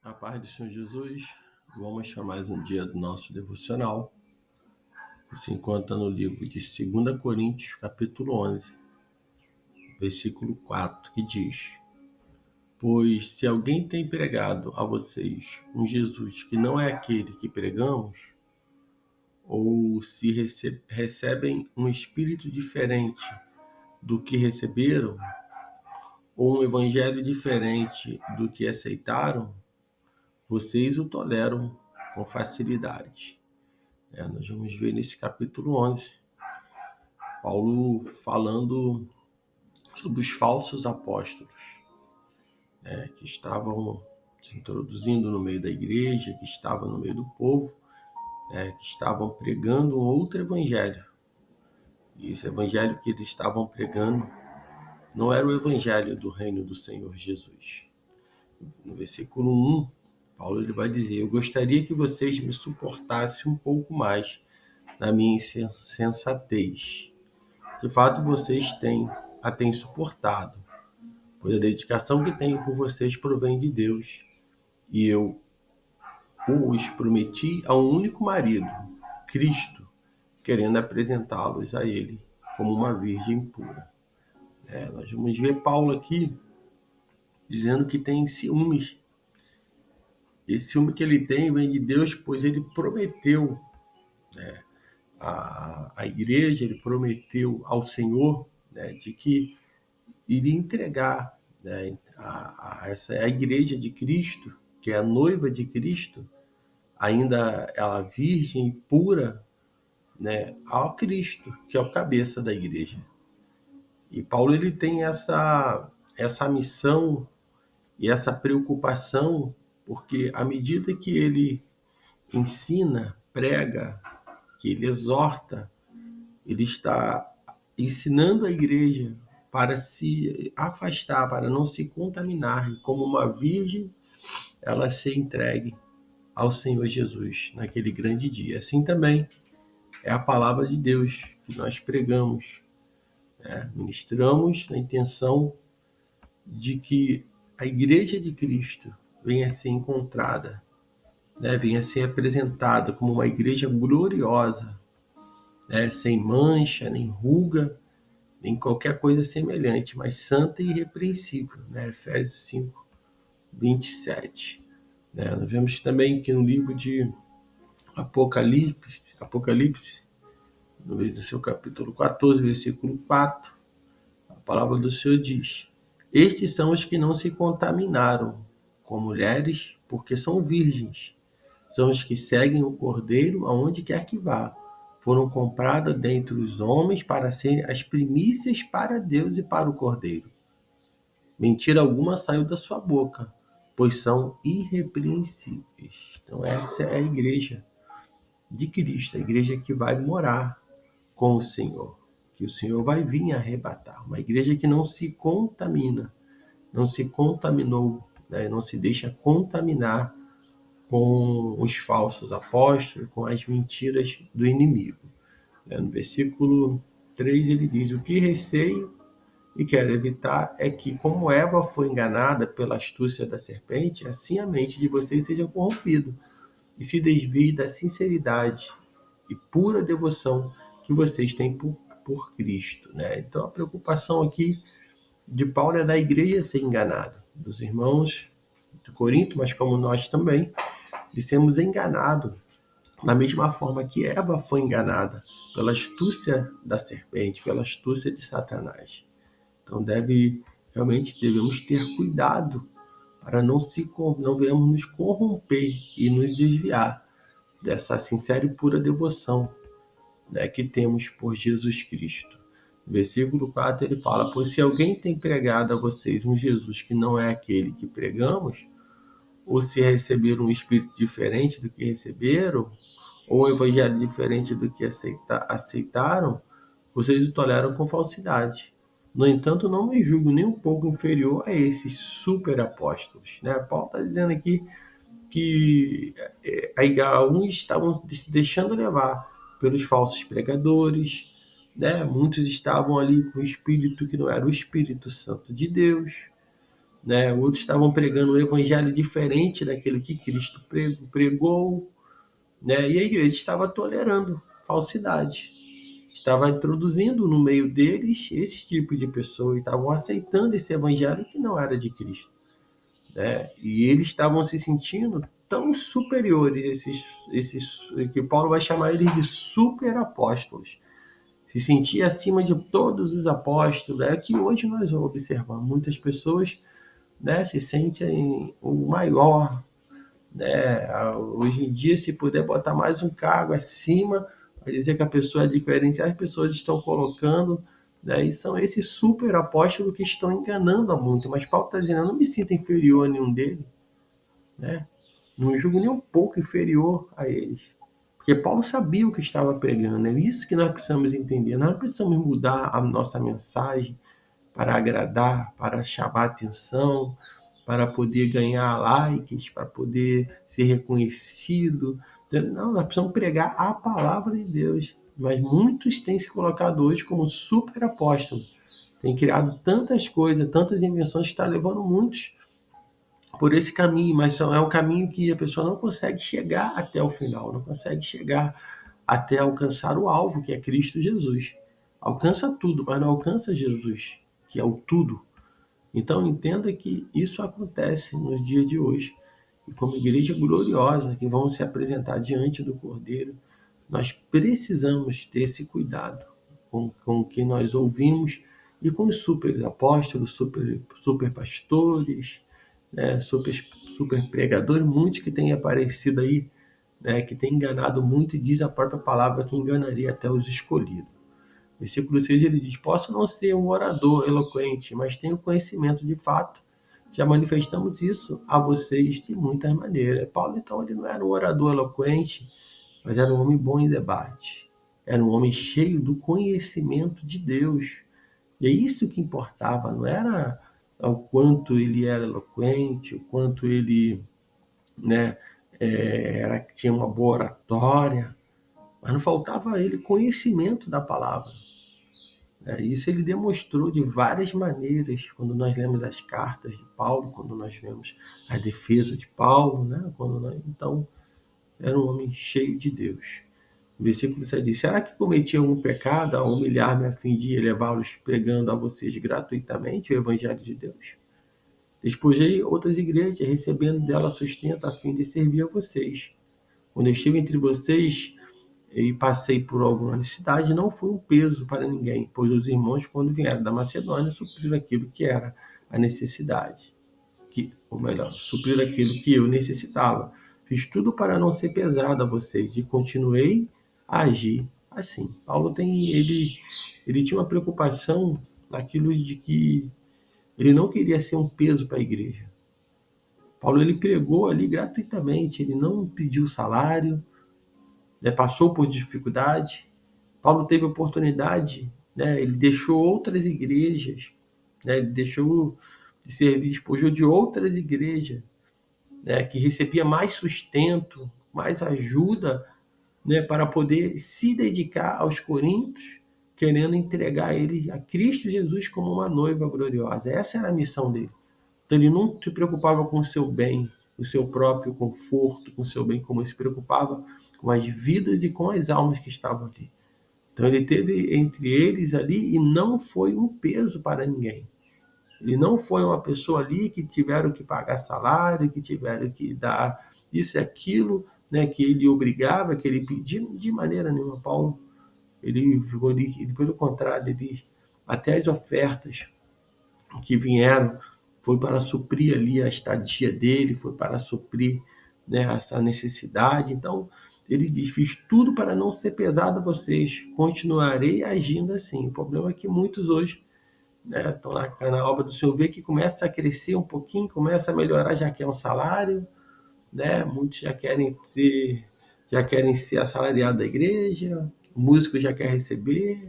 A paz do Senhor Jesus, vamos chamar mais um dia do nosso devocional, que se encontra no livro de 2 Coríntios, capítulo 11, versículo 4, que diz: Pois se alguém tem pregado a vocês um Jesus que não é aquele que pregamos, ou se recebem um espírito diferente do que receberam, ou um evangelho diferente do que aceitaram, vocês o toleram com facilidade. Nós vamos ver nesse capítulo 11, Paulo falando sobre os falsos apóstolos, que estavam se introduzindo no meio da igreja, que estavam no meio do povo, que estavam pregando um outro evangelho. E esse evangelho que eles estavam pregando não era o evangelho do reino do Senhor Jesus. No versículo 1, Paulo ele vai dizer: Eu gostaria que vocês me suportassem um pouco mais na minha insensatez. De fato, vocês a têm suportado, pois a dedicação que tenho por vocês provém de Deus. E eu os prometi a um único marido, Cristo, querendo apresentá-los a Ele como uma virgem pura. Nós vamos ver Paulo aqui dizendo que tem ciúmes. Esse ciúme que ele tem vem de Deus, pois ele prometeu à igreja, ele prometeu ao Senhor, de que iria entregar, a igreja de Cristo, que é a noiva de Cristo, ainda ela virgem e pura, ao Cristo, que é o cabeça da igreja. E Paulo ele tem essa missão e essa preocupação, porque à medida que ele ensina, prega, que ele exorta, ele está ensinando a igreja para se afastar, para não se contaminar, e como uma virgem, ela se entregue ao Senhor Jesus naquele grande dia. Assim também é a palavra de Deus que nós pregamos, ministramos na intenção de que a igreja de Cristo venha a ser encontrada, venha a ser apresentada como uma igreja gloriosa, sem mancha, nem ruga, nem qualquer coisa semelhante, mas santa e irrepreensível. Efésios 5, 27. Nós vemos também que no livro de Apocalipse, no seu capítulo 14, versículo 4, a palavra do Senhor diz: Estes são os que não se contaminaram com mulheres, porque são virgens. São os que seguem o Cordeiro aonde quer que vá. Foram compradas dentre os homens para serem as primícias para Deus e para o Cordeiro. Mentira alguma saiu da sua boca, pois são irrepreensíveis. Então essa é a igreja de Cristo, a igreja que vai morar com o Senhor, que o Senhor vai vir arrebatar. Uma igreja que não se contamina, não se contaminou, não se deixa contaminar com os falsos apóstolos, com as mentiras do inimigo. No versículo 3 ele diz: O que receio e quero evitar é que, como Eva foi enganada pela astúcia da serpente, assim a mente de vocês seja corrompida e se desvie da sinceridade e pura devoção que vocês têm por Cristo. Então a preocupação aqui de Paulo é da igreja ser enganada, dos irmãos de Corinto, mas como nós também, de sermos enganados, da mesma forma que Eva foi enganada pela astúcia da serpente, pela astúcia de Satanás. Então realmente devemos ter cuidado para não venhamos nos corromper e nos desviar dessa sincera e pura devoção, que temos por Jesus Cristo. No versículo 4 ele fala: Pois se alguém tem pregado a vocês um Jesus que não é aquele que pregamos, ou se receberam um espírito diferente do que receberam, ou um evangelho diferente do que aceitaram, vocês o toleram com falsidade. No entanto, não me julgo nem um pouco inferior a esses super apóstolos. Paulo está dizendo aqui que alguns estavam se deixando levar pelos falsos pregadores, muitos estavam ali com o espírito que não era o Espírito Santo de Deus, né? Outros estavam pregando um evangelho diferente daquele que Cristo pregou, né? E a igreja estava tolerando falsidade, estava introduzindo no meio deles esse tipo de pessoa, e estavam aceitando esse evangelho que não era de Cristo, né? E eles estavam se sentindo tão superiores, esses que Paulo vai chamar eles de super apóstolos, se sentia acima de todos os apóstolos. É que hoje nós observamos muitas pessoas, né, se sentem o maior, né? Hoje em dia, se puder botar mais um cargo acima, vai dizer que a pessoa é diferente, as pessoas estão colocando, né? E são esses super apóstolos que estão enganando a muito. Mas Paulo está dizendo: eu não me sinto inferior a nenhum deles, né? Não me julgo nem um pouco inferior a eles. Porque Paulo sabia o que estava pregando. É isso que nós precisamos entender. Nós não precisamos mudar a nossa mensagem para agradar, para chamar atenção, para poder ganhar likes, para poder ser reconhecido. Não, nós precisamos pregar a palavra de Deus. Mas muitos têm se colocado hoje como super apóstolos. Têm criado tantas coisas, tantas invenções que está levando muitos por esse caminho, mas é um caminho que a pessoa não consegue chegar até o final, não consegue chegar até alcançar o alvo, que é Cristo Jesus. Alcança tudo, mas não alcança Jesus, que é o tudo. Então entenda que isso acontece nos dias de hoje. E como igreja gloriosa que vamos se apresentar diante do Cordeiro, nós precisamos ter esse cuidado com o que nós ouvimos e com os super apóstolos, super pastores, né, super pregadores, muitos que têm aparecido aí, né, que têm enganado muito, e diz a própria palavra que enganaria até os escolhidos. Versículo 6 ele diz: posso não ser um orador eloquente, mas tenho conhecimento de fato. Já manifestamos isso a vocês de muitas maneiras. Paulo, então, ele não era um orador eloquente, mas era um homem bom em debate. Era um homem cheio do conhecimento de Deus. E é isso que importava, não era o quanto ele era eloquente, o quanto ele, né, tinha uma boa oratória, mas não faltava a ele conhecimento da palavra. Isso ele demonstrou de várias maneiras, quando nós lemos as cartas de Paulo, quando nós vemos a defesa de Paulo, né? Então, era um homem cheio de Deus. O versículo 7 diz: será que cometi algum pecado ao humilhar-me a fim de elevá-los pregando a vocês gratuitamente o Evangelho de Deus? Despojei outras igrejas, recebendo dela sustento a fim de servir a vocês. Quando eu estive entre vocês e passei por alguma necessidade, não fui um peso para ninguém, pois os irmãos, quando vieram da Macedônia, supriram aquilo que era a necessidade, ou melhor, supriram aquilo que eu necessitava. Fiz tudo para não ser pesado a vocês e continuei a agir assim. Paulo ele tinha uma preocupação naquilo de que ele não queria ser um peso para a igreja. Paulo ele pregou ali gratuitamente, ele não pediu salário, né, passou por dificuldade. Paulo teve oportunidade, né, ele deixou outras igrejas, né, ele deixou de servir, despojou de outras igrejas, né, que recebia mais sustento, mais ajuda, né, para poder se dedicar aos coríntios, querendo entregar ele a Cristo Jesus como uma noiva gloriosa. Essa era a missão dele. Então ele não se preocupava com o seu bem, o seu próprio conforto, com o seu bem, como ele se preocupava com as vidas e com as almas que estavam ali. Então ele teve entre eles ali e não foi um peso para ninguém. Ele não foi uma pessoa ali que tiveram que pagar salário, que tiveram que dar isso e aquilo, né, que ele obrigava, que ele pedia, de maneira nenhuma. Paulo, ele ficou ali, pelo contrário, ele, até as ofertas que vieram foi para suprir ali a estadia dele, foi para suprir, né, essa necessidade. Então, ele diz: fiz tudo para não ser pesado a vocês, continuarei agindo assim. O problema é que muitos hoje, né, estão na obra do Senhor, vê que começa a crescer um pouquinho, começa a melhorar, já quer um salário, né? Muitos já querem ser assalariado da igreja, o músico já quer receber,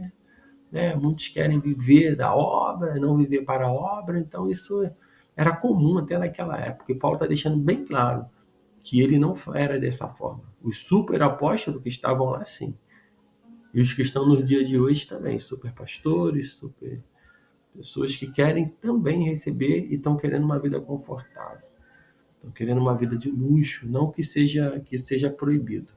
né? Muitos querem viver da obra, não viver para a obra. Então isso era comum até naquela época. E Paulo está deixando bem claro que ele não era dessa forma. Os super apóstolos que estavam lá, sim. E os que estão nos dias de hoje também, super pastores, super Pessoas que querem também receber e estão querendo uma vida confortável. Estão querendo uma vida de luxo, não que seja proibido.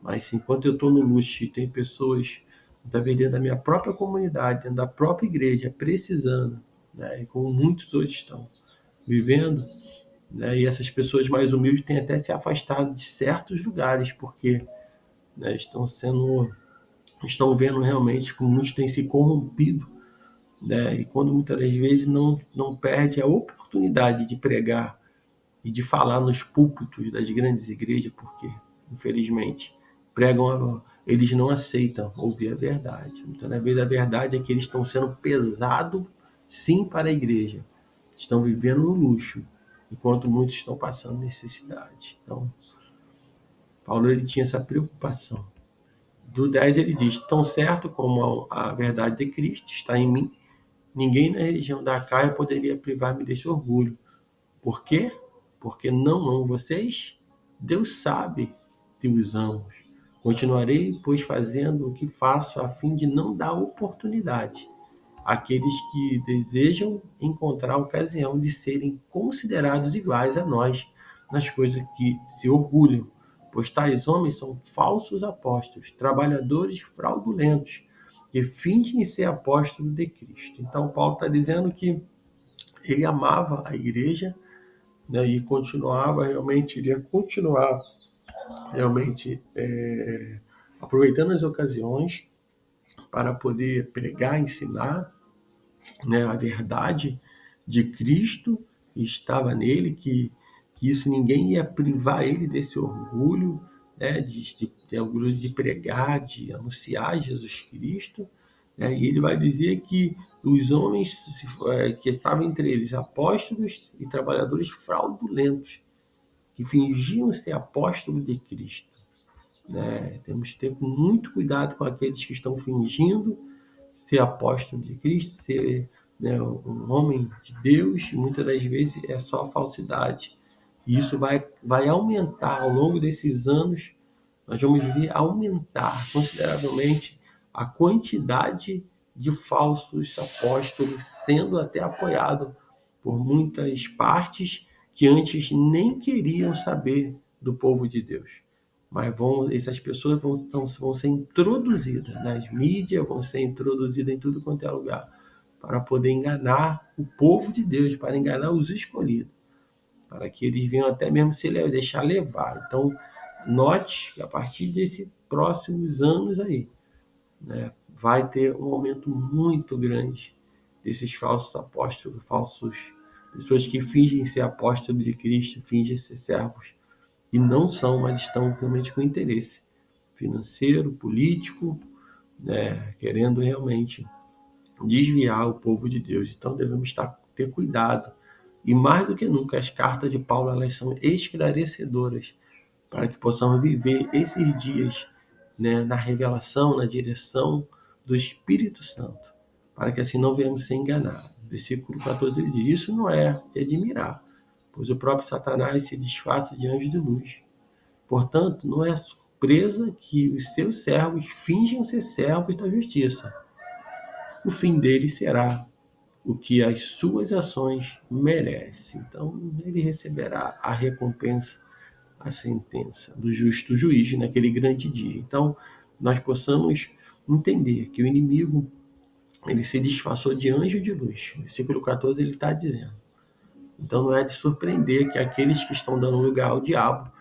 Mas enquanto eu estou no luxo e tem pessoas, talvez dentro da minha própria comunidade, dentro da própria igreja, precisando, né, e como muitos hoje estão vivendo, né, e essas pessoas mais humildes têm até se afastado de certos lugares, porque, né, estão vendo realmente como muitos têm se corrompido, né, e quando muitas das vezes não perde a oportunidade de pregar e de falar nos púlpitos das grandes igrejas, porque, infelizmente, eles não aceitam ouvir a verdade. Então, na vez, a verdade é que eles estão sendo pesados, sim, para a igreja. Estão vivendo no luxo, enquanto muitos estão passando necessidade. Então, Paulo ele tinha essa preocupação. Do 10 ele diz: tão certo como a verdade de Cristo está em mim, ninguém na região da Caia poderia privar-me desse orgulho. Por quê? Porque não amo vocês? Deus sabe que os amo. Continuarei, pois, fazendo o que faço a fim de não dar oportunidade àqueles que desejam encontrar a ocasião de serem considerados iguais a nós nas coisas que se orgulham, pois tais homens são falsos apóstolos, trabalhadores fraudulentos, que fingem ser apóstolos de Cristo. Então, Paulo está dizendo que ele amava a igreja, né, e iria continuar realmente aproveitando as ocasiões para poder pregar, ensinar, né, a verdade de Cristo que estava nele, que isso ninguém ia privar ele desse orgulho, né, de orgulho de pregar, de anunciar Jesus Cristo, né, e ele vai dizer que os homens que estavam entre eles, apóstolos e trabalhadores fraudulentos, que fingiam ser apóstolos de Cristo, né? Temos que ter muito cuidado com aqueles que estão fingindo ser apóstolo de Cristo, ser, né, um homem de Deus, e muitas das vezes é só falsidade. E isso vai aumentar ao longo desses anos, nós vamos ver aumentar consideravelmente a quantidade de falsos apóstolos, sendo até apoiado por muitas partes que antes nem queriam saber do povo de Deus. Mas essas pessoas vão ser introduzidas nas mídias, vão ser introduzidas em tudo quanto é lugar, para poder enganar o povo de Deus, para enganar os escolhidos, para que eles venham até mesmo se deixar levar. Então, note que a partir desses próximos anos aí, né, vai ter um aumento muito grande desses falsos apóstolos, pessoas que fingem ser apóstolos de Cristo, fingem ser servos, e não são, mas estão realmente com interesse financeiro, político, né, querendo realmente desviar o povo de Deus. Então devemos ter cuidado. E mais do que nunca, as cartas de Paulo elas são esclarecedoras para que possamos viver esses dias, né, na revelação, na direção do Espírito Santo, para que assim não venhamos ser enganados. Versículo 14 ele diz: isso não é de admirar, pois o próprio Satanás se disfarça de anjo de luz. Portanto, não é surpresa que os seus servos finjam ser servos da justiça. O fim deles será o que as suas ações merecem. Então, ele receberá a recompensa, a sentença do justo juiz naquele grande dia. Então, nós possamos entender que o inimigo ele se disfarçou de anjo de luz. Versículo 14 ele está dizendo. Então, não é de surpreender que aqueles que estão dando lugar ao diabo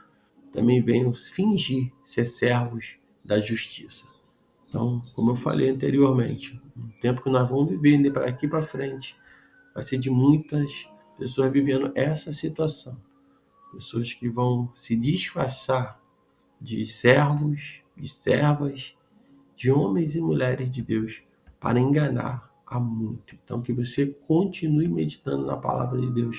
também venham fingir ser servos da justiça. Então, como eu falei anteriormente, o tempo que nós vamos viver para aqui para frente vai ser de muitas pessoas vivendo essa situação. Pessoas que vão se disfarçar de servos, de servas, de homens e mulheres de Deus para enganar a muito. Então, que você continue meditando na palavra de Deus,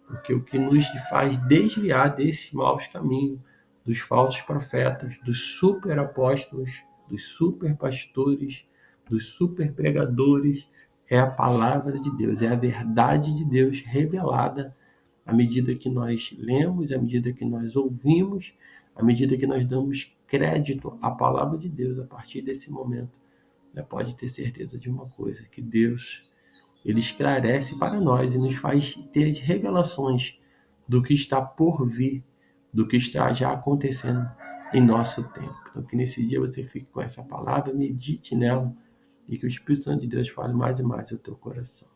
porque o que nos faz desviar desse maus caminho, dos falsos profetas, dos super apóstolos, dos super pastores, dos super pregadores, é a palavra de Deus, é a verdade de Deus revelada à medida que nós lemos, à medida que nós ouvimos, à medida que nós damos crédito à palavra de Deus. A partir desse momento, né, pode ter certeza de uma coisa, que Deus ele esclarece para nós e nos faz ter revelações do que está por vir, do que está já acontecendo em nosso tempo. Então, que nesse dia você fique com essa palavra, medite nela e que o Espírito Santo de Deus fale mais e mais ao teu coração.